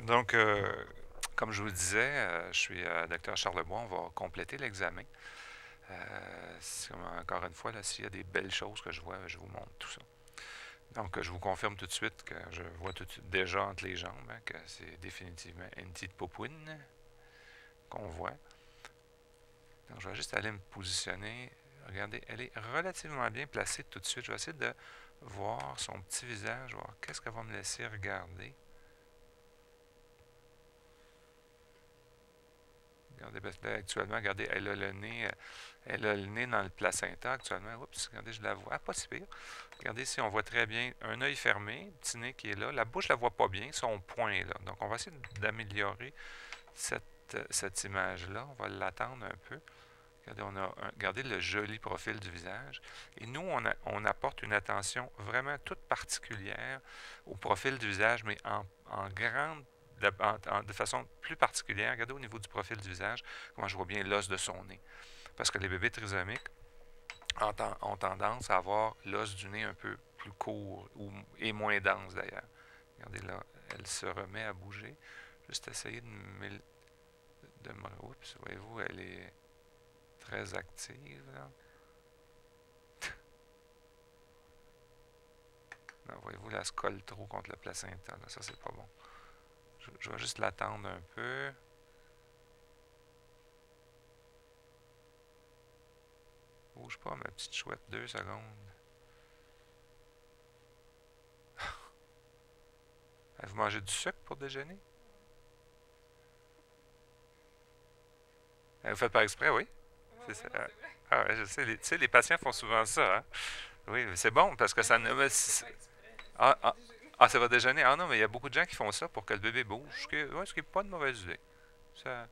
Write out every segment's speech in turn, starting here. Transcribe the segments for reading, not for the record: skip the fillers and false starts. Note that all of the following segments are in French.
Donc, comme je vous le disais, je suis docteur Charlebois. On va compléter l'examen. Encore une fois, là, s'il y a des belles choses que je vois, je vous montre tout ça. Donc, je vous confirme tout de suite que je vois tout de suite déjà entre les jambes que c'est définitivement une petite popouine qu'on voit. Donc, je vais juste aller me positionner. Regardez, elle est relativement bien placée tout de suite. Je vais essayer de voir son petit visage, voir qu'est-ce qu'elle va me laisser regarder. Regardez, là, actuellement, regardez, elle a le nez dans le placenta actuellement. Oups, regardez, je la vois. Ah, pas si pire. Regardez ici, on voit très bien un œil fermé, petit nez qui est là. La bouche, je la vois pas bien, son point est là. Donc, on va essayer d'améliorer cette image-là. On va l'attendre un peu. Regardez, regardez le joli profil du visage. Et nous, on apporte une attention vraiment toute particulière au profil du visage, mais en grande de façon plus particulière. Regardez au niveau du profil du visage, comment je vois bien l'os de son nez. Parce que les bébés trisomiques ont tendance à avoir l'os du nez un peu plus court et moins dense d'ailleurs. Regardez là, elle se remet à bouger. Juste essayer oups, voyez-vous, elle est très active. Là. Non, voyez-vous, là, elle se colle trop contre le placenta. Là. Ça, c'est pas bon. Je vais juste l'attendre un peu. Bouge pas, ma petite chouette, 2 secondes. Vous mangez du sucre pour déjeuner? Vous faites par exprès, oui? C'est ça. Ah, ouais, je sais, tu sais, les patients font souvent ça, hein? Oui, c'est bon parce que ça ne me. Ah, ah, ah, c'est votre déjeuner? Ah non, mais il y a beaucoup de gens qui font ça pour que le bébé bouge, ce qui n'est pas de mauvaise idée. Ça,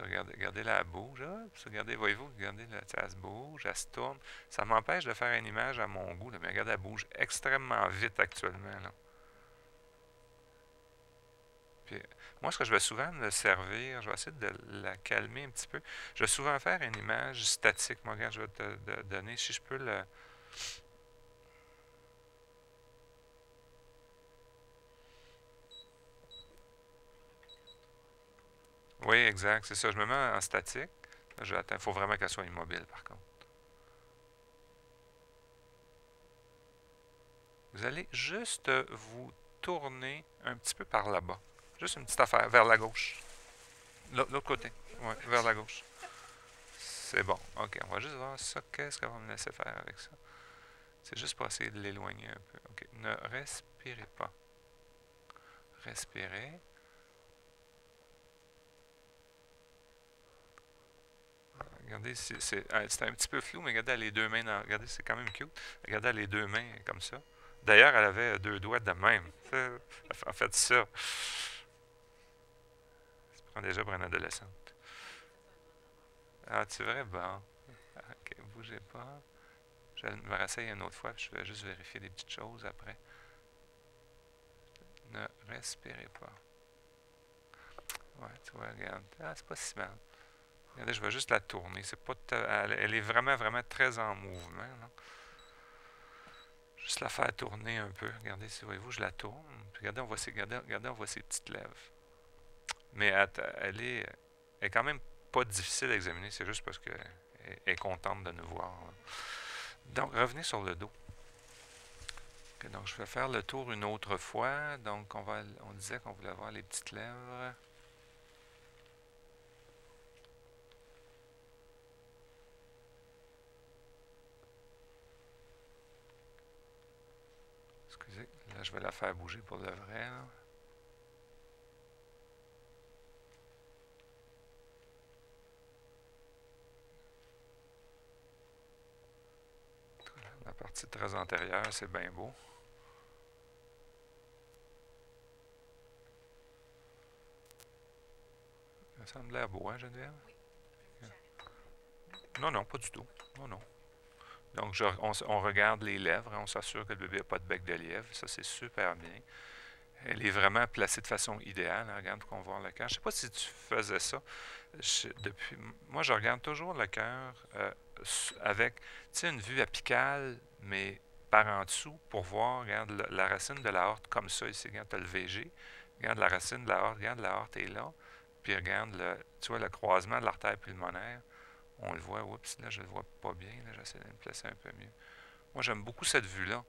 regardez, regardez là, elle bouge. Regardez, voyez-vous, regardez là, elle se bouge, elle se tourne. Ça m'empêche de faire une image à mon goût, là, mais regardez, elle bouge extrêmement vite actuellement. Là. Puis, moi, ce que je vais souvent me servir, je vais essayer de la calmer un petit peu. Je vais souvent faire une image statique. Moi, regarde, je vais te donner, si je peux le. Oui, exact, c'est ça. Je me mets en statique. Il faut vraiment qu'elle soit immobile, par contre. Vous allez juste vous tourner un petit peu par là-bas. Juste une petite affaire, vers la gauche. L'autre côté. Oui, vers la gauche. C'est bon. OK, on va juste voir ça. Qu'est-ce qu'on va me laisser faire avec ça? C'est juste pour essayer de l'éloigner un peu. OK. Ne respirez pas. Respirez. Regardez, c'est un petit peu flou, mais regardez, elle a les deux mains dans. Regardez, c'est quand même cute. Regardez, elle a les deux mains comme ça. D'ailleurs, elle avait 2 doigts de même. En fait, ça. Ça prend déjà pour une adolescente. Ah, tu vrai? Bon. Ok, bougez pas. Je vais me rasseoir une autre fois, puis je vais juste vérifier des petites choses après. Ne respirez pas. Ouais, tu vois, regarde. Ah, c'est pas si mal. Regardez, je vais juste la tourner. C'est pas elle est vraiment, vraiment très en mouvement. Là. Juste la faire tourner un peu. Regardez, si voyez-vous, je la tourne. Puis regardez, regardez, on voit ses petites lèvres. Mais elle est quand même pas difficile à examiner. C'est juste parce qu'elle est contente de nous voir. Là. Donc, revenez sur le dos. Okay, donc, je vais faire le tour une autre fois. Donc, on disait qu'on voulait voir les petites lèvres. Excusez, là, je vais la faire bouger pour le vrai. Là. La partie très antérieure, c'est bien beau. Ça semble l'air beau, hein, Geneviève? Non, non, pas du tout. Non, non. Donc, on regarde les lèvres, on s'assure que le bébé n'a pas de bec de lièvre. Ça, c'est super bien. Elle est vraiment placée de façon idéale. Regarde qu'on voit le cœur. Je ne sais pas si tu faisais ça. Moi, je regarde toujours le cœur avec une vue apicale, mais par en dessous pour voir, regarde, la racine de l'aorte comme ça ici. Regarde, tu as le VG. Regarde la racine de l'aorte. Regarde, l'aorte est là. Puis regarde, tu vois, le croisement de l'artère pulmonaire. On le voit. Oups, là, je le vois pas bien. J'essaie de me placer un peu mieux. Moi, j'aime beaucoup cette vue-là.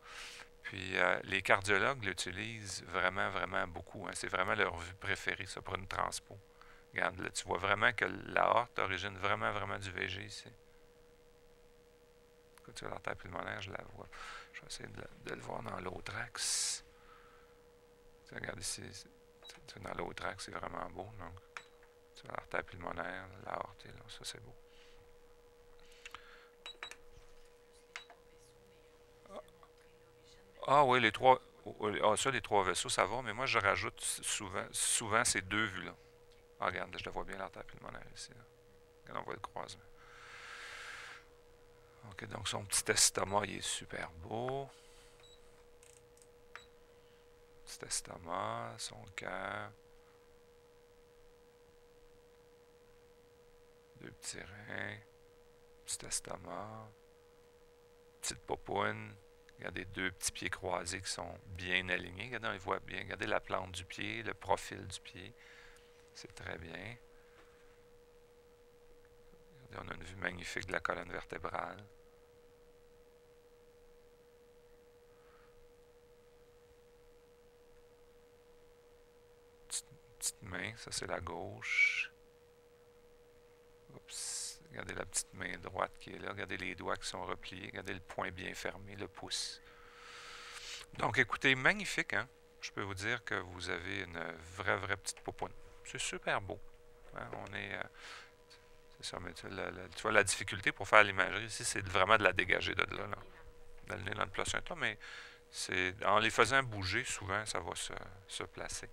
Puis les cardiologues l'utilisent vraiment, vraiment beaucoup. Hein. C'est vraiment leur vue préférée, ça, pour une transpo. Regarde, là, tu vois vraiment que l'aorte origine vraiment, vraiment du VG ici. Écoute, tu vois, l'artère pulmonaire, je la vois. Je vais essayer de le voir dans l'autre axe. Tu regarde ici, dans l'autre axe, c'est vraiment beau. Donc, tu vois, l'artère pulmonaire, l'aorte est là, ça c'est beau. Ah oui, les trois. Ah, ça, les trois vaisseaux, ça va, mais moi je rajoute souvent ces deux vues-là. Ah, regarde, je le vois bien l'artère pulmonaire ici. Là. Regarde, on voit le croisement. Ok, donc son petit estomac, il est super beau. Petit estomac, son cœur. Deux petits reins. Petit estomac. Petite popoune. Regardez deux petits pieds croisés qui sont bien alignés. Regardez, on les voit bien. Regardez la plante du pied, le profil du pied. C'est très bien. Regardez, on a une vue magnifique de la colonne vertébrale. Petite main, ça c'est la gauche. Oups. Regardez la petite main droite qui est là. Regardez les doigts qui sont repliés. Regardez le poing bien fermé, le pouce. Donc écoutez, magnifique, hein? Je peux vous dire que vous avez une vraie petite popoune. C'est super beau. Hein? On est... c'est ça, mais tu vois, la difficulté pour faire l'imagerie ici, c'est vraiment de la dégager de là. De le nez dans le placenta, mais c'est en les faisant bouger, souvent, ça va se placer.